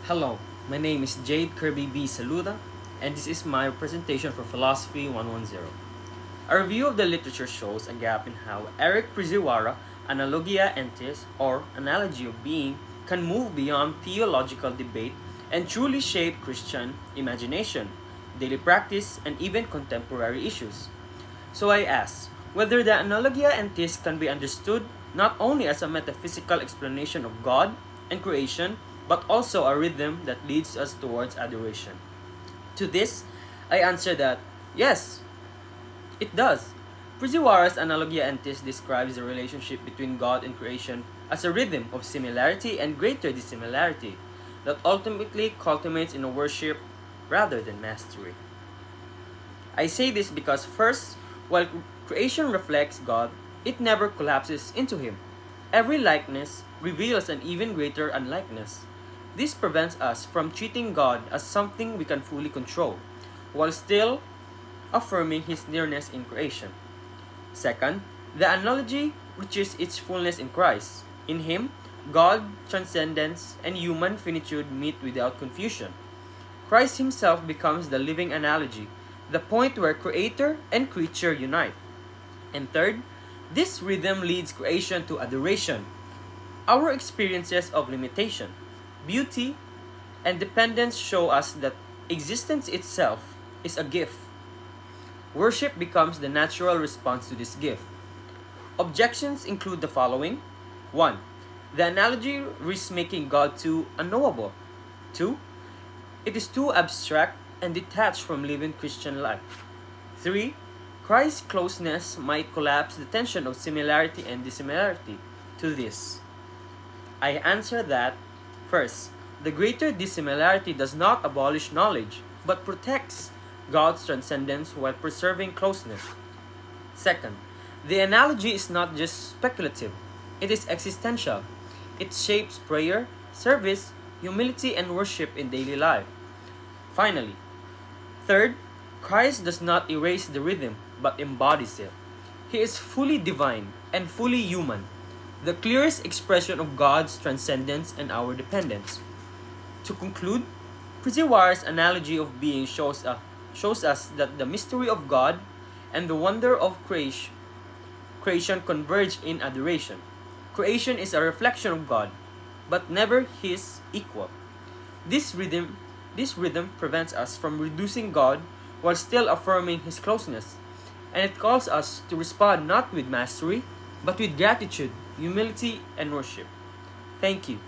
Hello, my name is Jade Kirby B. Saluda, and this is my presentation for Philosophy 110. A review of the literature shows a gap in how Eric Priziwara analogia entis, or analogy of being, can move beyond theological debate and truly shape Christian imagination, daily practice, and even contemporary issues. So I ask whether the analogia entis can be understood not only as a metaphysical explanation of God and creation, but also a rhythm that leads us towards adoration. To this, I answer that yes, it does. Fujiwara's Analogia Entis describes the relationship between God and creation as a rhythm of similarity and greater dissimilarity that ultimately culminates in a worship rather than mastery. I say this because first, while creation reflects God, it never collapses into Him. Every likeness reveals an even greater unlikeness. This prevents us from treating God as something we can fully control, while still affirming His nearness in creation. Second, the analogy reaches its fullness in Christ. In Him, God, transcendence, and human finitude meet without confusion. Christ Himself becomes the living analogy, the point where Creator and creature unite. And third, this rhythm leads creation to adoration. Our experiences of limitation, beauty, and dependence show us that existence itself is a gift. Worship becomes the natural response to this gift. Objections include the following: 1. The analogy risks making God too unknowable. 2. It is too abstract and detached from living Christian life. 3. Christ's closeness might collapse the tension of similarity and dissimilarity. To this, I answer that, first, the greater dissimilarity does not abolish knowledge, but protects God's transcendence while preserving closeness. Second, the analogy is not just speculative, it is existential. It shapes prayer, service, humility, and worship in daily life. Finally, third, Christ does not erase the rhythm, but embodies it. He is fully divine and fully human, the clearest expression of God's transcendence and our dependence. To conclude, Fujiwara's analogy of being shows us that the mystery of God and the wonder of creation converge in adoration. Creation is a reflection of God, but never His equal. This rhythm prevents us from reducing God while still affirming His closeness, and it calls us to respond not with mastery, but with gratitude, humility, and worship. Thank you.